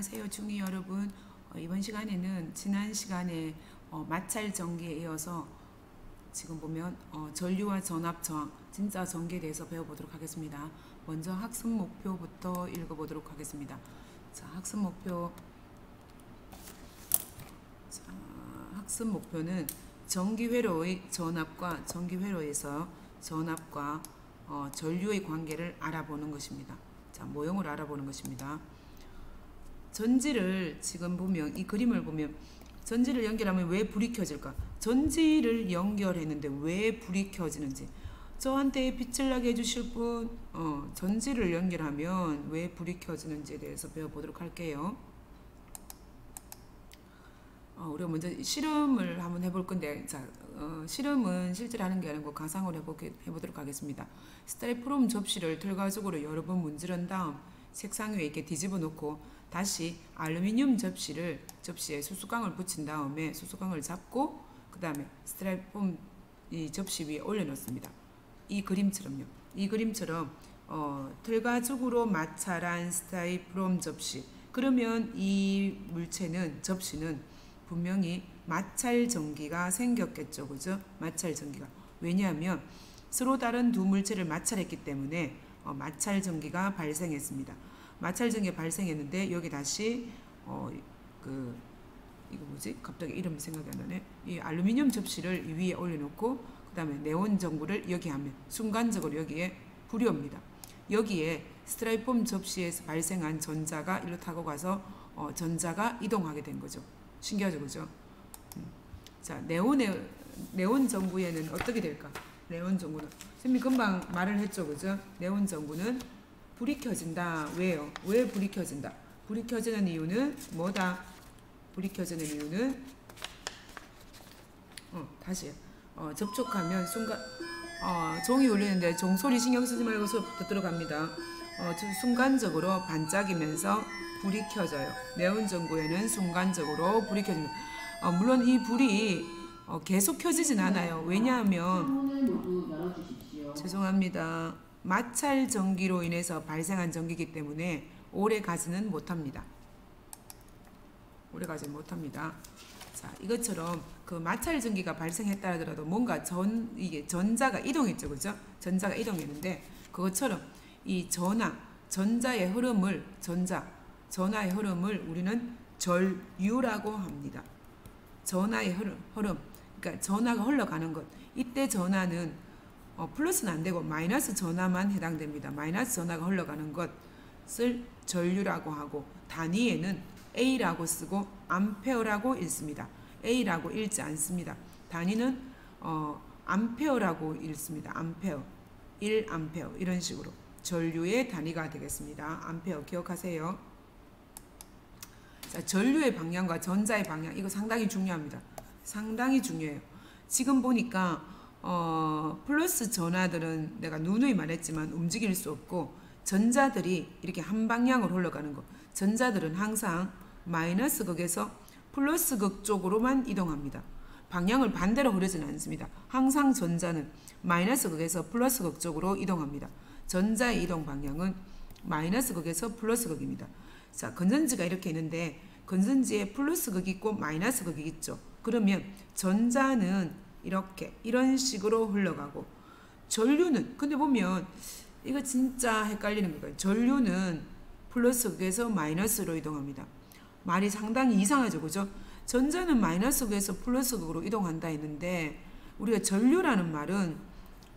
안녕하세요 중이 여러분. 이번 시간에는 지난 시간에 마찰 전기에 이어서 지금 보면 전류와 전압 저항 진짜 전기에 대해서 배워보도록 하겠습니다. 먼저 학습 목표부터 읽어보도록 하겠습니다. 자, 학습 목표는 전기회로의 전압과 전기회로에서 전압과 전류의 관계를 알아보는 것입니다. 자, 모형을 알아보는 것입니다. 전지를 지금 보면 이 그림을 보면 전지를 연결하면 왜 불이 켜질까? 전지를 연결했는데 왜 불이 켜지는지 저한테 빛을 나게 해주실 분, 전지를 연결하면 왜 불이 켜지는지에 대해서 배워보도록 할게요. 우리가 먼저 실험을 한번 해볼 건데, 자, 실험은 실제로 하는 게 아니고 가상으로 해보도록 하겠습니다. 스타일프롬 접시를 결과적으로 여러 번 문지른 다음 색상 위에 이렇게 뒤집어 놓고 다시 알루미늄 접시에 수수깡을 붙인 다음에 수수깡을 잡고 그 다음에 스타일폼 이 접시 위에 올려놓습니다. 이 그림처럼요. 이 그림처럼 결과적으로 마찰한 스타일프롬 접시. 그러면 이 물체는 접시는 분명히 마찰 전기가 생겼겠죠. 그죠? 마찰 전기가. 왜냐하면 서로 다른 두 물체를 마찰했기 때문에 마찰 전기가 발생했습니다. 마찰 전기가 발생했는데 여기 다시 이거 뭐지? 갑자기 이름이 생각이 안 나네. 이 알루미늄 접시를 위에 올려놓고 그 다음에 네온 전구를 여기 하면 순간적으로 여기에 불이 옵니다. 여기에 스타일폼 접시에서 발생한 전자가 이리로 타고 가서 전자가 이동하게 된 거죠. 신기하죠, 그죠? 자, 네온 전구에는 어떻게 될까? 네온 전구는 선생님이 금방 말을 했죠, 그죠? 네온 전구는 불이 켜진다. 왜요? 왜 불이 켜진다? 불이 켜지는 이유는 뭐다? 불이 켜지는 이유는 다시 접촉하면 순간 종이 울리는데 종소리 신경 쓰지 말고 수업부터 들어갑니다. 순간적으로 반짝이면서 불이 켜져요. 네온 전구에는 순간적으로 불이 켜집니다. 물론 이 불이 계속 켜지진 않아요. 왜냐하면 죄송합니다. 마찰 전기로 인해서 발생한 전기이기 때문에 오래 가지는 못합니다. 오래 가지는 못합니다. 자, 이것처럼 그 마찰 전기가 발생했다 하더라도 뭔가 이게 전자가 이동했죠. 그죠? 전자가 이동했는데 그것처럼 이 전자의 흐름을 우리는 전류라고 합니다. 전하의 흐름. 그러니까 전하가 흘러가는 것. 이때 전하는 플러스는 안 되고 마이너스 전하만 해당됩니다. 마이너스 전하가 흘러가는 것을 전류라고 하고 단위에는 A라고 쓰고 암페어라고 읽습니다. A라고 읽지 않습니다. 단위는 암페어라고 읽습니다. 암페어, 1암페어 이런 식으로 전류의 단위가 되겠습니다. 암페어 기억하세요. 자, 전류의 방향과 전자의 방향 이거 상당히 중요합니다. 상당히 중요해요. 지금 보니까 플러스 전하들은 내가 누누이 말했지만 움직일 수 없고 전자들이 이렇게 한 방향으로 흘러가는 거. 전자들은 항상 마이너스 극에서 플러스 극 쪽으로만 이동합니다. 방향을 반대로 흐르지는 않습니다. 항상 전자는 마이너스 극에서 플러스 극 쪽으로 이동합니다. 전자의 이동 방향은 마이너스 극에서 플러스 극입니다. 자, 건전지가 이렇게 있는데 건전지에 플러스 극이 있고 마이너스 극이 있죠. 그러면 전자는 이런 식으로 흘러가고 전류는 근데 보면 이거 진짜 헷갈리는 거예요. 전류는 플러스 극에서 마이너스로 이동합니다. 말이 상당히 이상하죠, 그죠? 전자는 마이너스 극에서 플러스 극으로 이동한다 했는데 우리가 전류라는 말은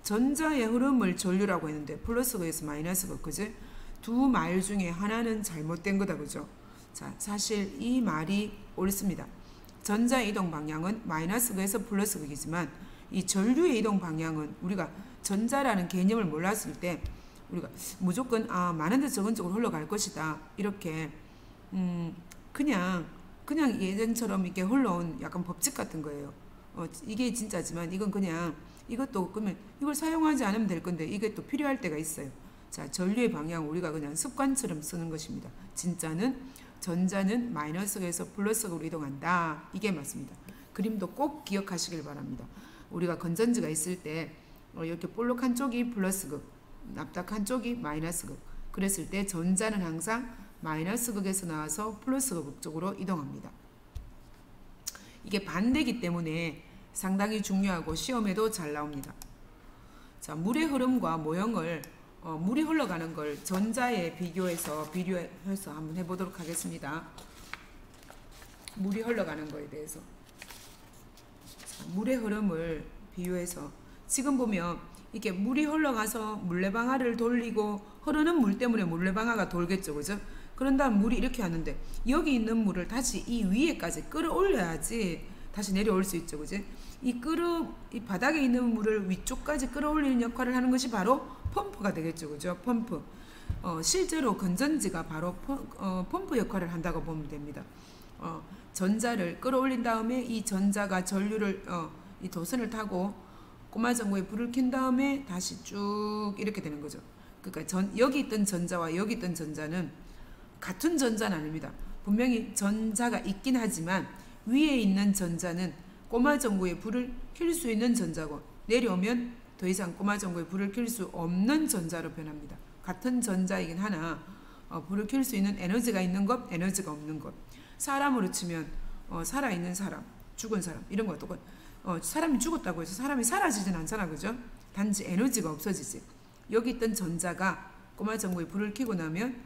전자의 흐름을 전류라고 했는데 플러스 극에서 마이너스 극, 그지? 두 말 중에 하나는 잘못된 거다, 그죠? 자, 사실 이 말이 옳습니다. 전자의 이동 방향은 마이너스 극에서 플러스 극이지만 이 전류의 이동 방향은 우리가 전자라는 개념을 몰랐을 때 우리가 무조건 많은데 적은 쪽으로 흘러갈 것이다 이렇게 그냥 예전처럼 이렇게 흘러온 약간 법칙 같은 거예요. 이게 진짜지만 이건 그냥 이것도 그러면 이걸 사용하지 않으면 될 건데 이게 또 필요할 때가 있어요. 자, 전류의 방향 우리가 그냥 습관처럼 쓰는 것입니다. 진짜는 전자는 마이너스에서 플러스로 이동한다. 이게 맞습니다. 그림도 꼭 기억하시길 바랍니다. 우리가 건전지가 있을 때 이렇게 볼록 한쪽이 플러스극, 납작 한쪽이 마이너스극. 그랬을 때 전자는 항상 마이너스 극에서 나와서 플러스 극 쪽으로 이동합니다. 이게 반대기 때문에 상당히 중요하고 시험에도 잘 나옵니다. 자, 물의 흐름과 모형을 물이 흘러가는 걸 전자에 비교해서 한번 해보도록 하겠습니다. 물이 흘러가는 거에 대해서. 자, 물의 흐름을 비유해서 지금 보면 이렇게 물이 흘러가서 물레방아를 돌리고 흐르는 물 때문에 물레방아가 돌겠죠, 그죠? 그런 다음 물이 이렇게 하는데 여기 있는 물을 다시 이 위에까지 끌어올려야지 다시 내려올 수 있죠, 그지? 이 바닥에 있는 물을 위쪽까지 끌어올리는 역할을 하는 것이 바로 펌프가 되겠죠, 그죠? 펌프. 실제로 건전지가 바로 펌프 역할을 한다고 보면 됩니다. 전자를 끌어올린 다음에 이 전자가 전류를 이 도선을 타고 꼬마전구에 불을 켠 다음에 다시 쭉 이렇게 되는 거죠. 그러니까 여기 있던 전자와 여기 있던 전자는 같은 전자는 아닙니다. 분명히 전자가 있긴 하지만 위에 있는 전자는 꼬마전구에 불을 켤 수 있는 전자고 내려오면 더 이상 꼬마전구에 불을 켤 수 없는 전자로 변합니다. 같은 전자이긴 하나 불을 켤 수 있는 에너지가 있는 것, 에너지가 없는 것. 사람으로 치면 살아있는 사람, 죽은 사람 이런 거 똑같. 사람이 죽었다고 해서 사람이 사라지진 않잖아, 그죠? 단지 에너지가 없어지지. 여기 있던 전자가 꼬마전구에 불을 켜고 나면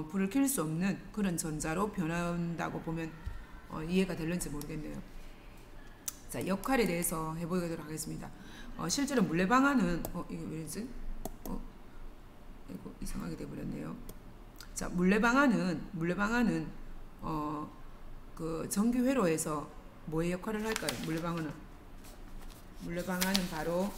불을 켤 수 없는 그런 전자로 변한다고 보면 이해가 될는지 모르겠네요. 자, 역할에 대해서 해보도록 하겠습니다. 실제로 물레방아는 이게 왜지? 이거 이상하게 돼버렸네요. 자, 물레방아는 그 전기 회로에서 뭐의 역할을 할까요? 물레방아는 바로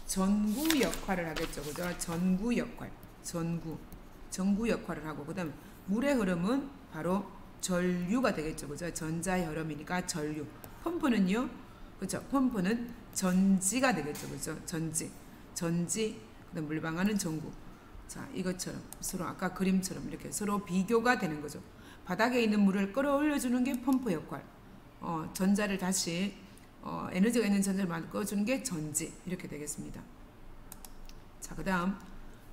전구 역할을 하겠죠, 그죠? 전구 역할, 전구 역할을 하고 그다음 물의 흐름은 바로 전류가 되겠죠, 그죠? 전자의 흐름이니까 전류. 펌프는요, 그죠? 펌프는 전지가 되겠죠, 그죠? 전지. 그다음 물방아는 전구. 자, 이것처럼 서로 아까 그림처럼 이렇게 서로 비교가 되는 거죠. 바닥에 있는 물을 끌어올려주는 게 펌프 역할. 전자를 다시 에너지가 있는 전자를 바꿔주는 게 전지. 이렇게 되겠습니다. 자, 그다음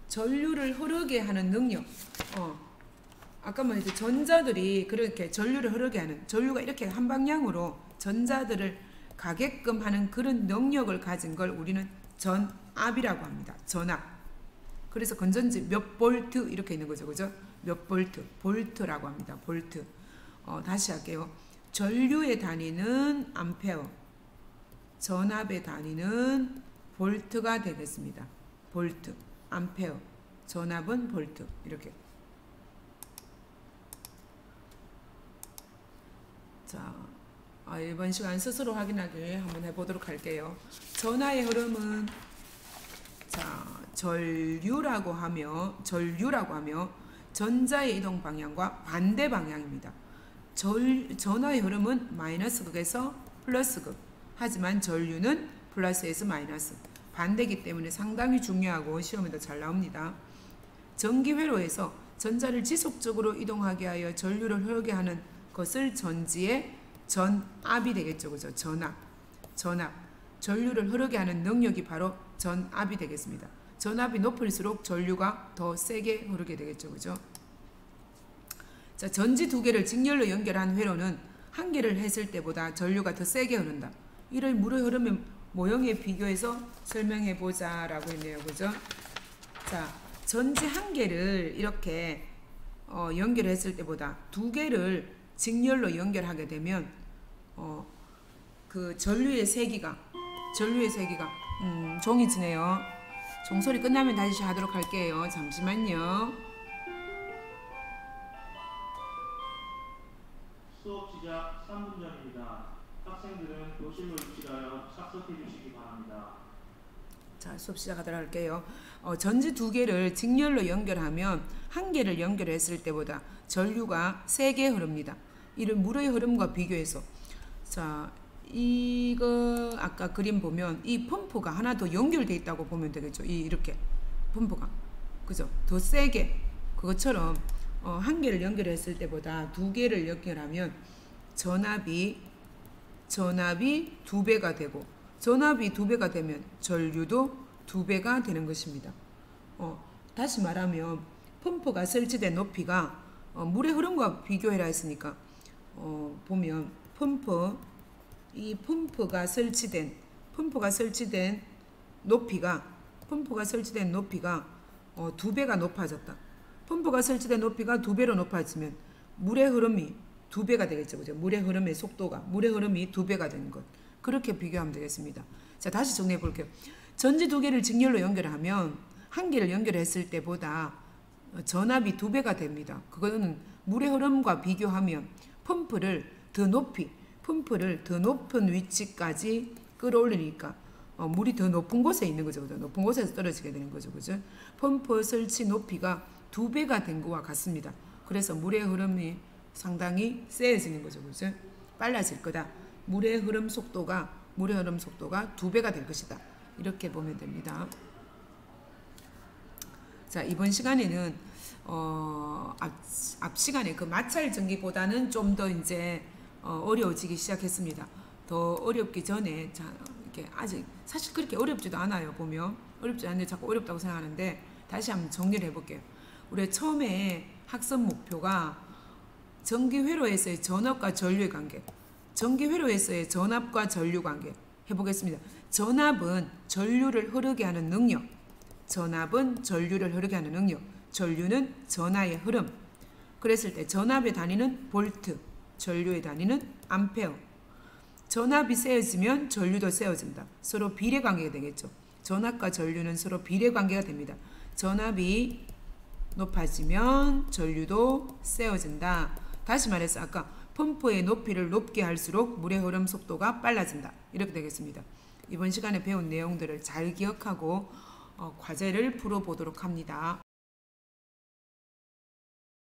전류를 흐르게 하는 능력. 아까 말했듯이 전자들이 그렇게 전류를 흐르게 하는, 전류가 이렇게 한 방향으로 전자들을 가게끔 하는 그런 능력을 가진 걸 우리는 전압이라고 합니다. 전압. 그래서 건전지 몇 볼트 이렇게 있는 거죠, 그죠? 몇 볼트, 볼트라고 합니다. 볼트. 다시 할게요. 전류의 단위는 암페어, 전압의 단위는 볼트가 되겠습니다. 볼트, 암페어, 전압은 볼트. 이렇게. 자, 이번 시간 스스로 확인하기 한번 해보도록 할게요. 전하의 흐름은 전류라고 하며 전자의 이동 방향과 반대 방향입니다. 전하의 흐름은 마이너스 극에서 플러스 극. 하지만 전류는 플러스에서 마이너스. 반대이기 때문에 상당히 중요하고 시험에도 잘 나옵니다. 전기 회로에서 전자를 지속적으로 이동하게 하여 전류를 흐르게 하는 것을 전지의 전압이 되겠죠, 그죠? 전압. 전류를 흐르게 하는 능력이 바로 전압이 되겠습니다. 전압이 높을수록 전류가 더 세게 흐르게 되겠죠, 그죠? 자, 전지 두 개를 직렬로 연결한 회로는 한 개를 했을 때보다 전류가 더 세게 흐른다. 이런 물의 흐름의 모형에 비교해서 설명해 보자라고 했네요, 그죠? 자, 전지 한 개를 이렇게 연결했을 때보다 두 개를 직렬로 연결하게 되면 그 전류의 세기가 종이 지네요. 종소리 끝나면 다시 하도록 할게요. 잠시만요. 수업 시작 3분 전입니다. 학생들은 교실로 입실하여 착석해 주시기 바랍니다. 자, 수업 시작하도록 할게요. 전지 두 개를 직렬로 연결하면 한 개를 연결했을 때보다 전류가 세게 흐릅니다. 이런 물의 흐름과 비교해서. 자, 이거 아까 그림 보면 이 펌프가 하나 더 연결되어 있다고 보면 되겠죠. 이렇게 펌프가, 그죠? 더 세게. 그것처럼 한 개를 연결했을 때보다 두 개를 연결하면 전압이 두 배가 되고, 전압이 두 배가 되면 전류도 두 배가 되는 것입니다. 다시 말하면 펌프가 설치된 높이가 물의 흐름과 비교해라 했으니까 보면 이 펌프가 설치된 높이가 2배가 높아졌다. 펌프가 설치된 높이가 2배로 높아지면 물의 흐름이 2배가 되겠죠. 그죠? 물의 흐름의 속도가, 물의 흐름이 2배가 되는 것. 그렇게 비교하면 되겠습니다. 자, 다시 정리해 볼게요. 전지 2개를 직렬로 연결하면 한 개를 연결했을 때보다 전압이 2배가 됩니다. 그거는 물의 흐름과 비교하면 펌프를 더 높은 위치까지 끌어올리니까 물이 더 높은 곳에 있는 거죠. 그죠? 높은 곳에서 떨어지게 되는 거죠. 그죠? 펌프 설치 높이가 2배가 된 것과 같습니다. 그래서 물의 흐름이 상당히 세해지는 거죠. 그죠? 빨라질 거다. 물의 흐름 속도가 2배가 될 것이다. 이렇게 보면 됩니다. 자, 이번 시간에는 앞 시간에 그 마찰 전기보다는 좀 더 이제 어려워지기 시작했습니다. 더 어렵기 전에 이렇게 아직 사실 그렇게 어렵지도 않아요. 보면 어렵지 않은데 자꾸 어렵다고 생각하는데 다시 한번 정리를 해볼게요. 우리 처음에 학습 목표가 전기회로에서의 전압과 전류의 관계, 전기회로에서의 전압과 전류 관계 해보겠습니다. 전압은 전류를 흐르게 하는 능력, 전류는 전하의 흐름. 그랬을 때 전압의 단위는 볼트, 전류의 단위는 암페어. 전압이 세어지면 전류도 세어진다. 서로 비례 관계가 되겠죠. 전압과 전류는 서로 비례 관계가 됩니다. 전압이 높아지면 전류도 세어진다. 다시 말해서 아까 펌프의 높이를 높게 할수록 물의 흐름 속도가 빨라진다. 이렇게 되겠습니다. 이번 시간에 배운 내용들을 잘 기억하고 과제를 풀어보도록 합니다.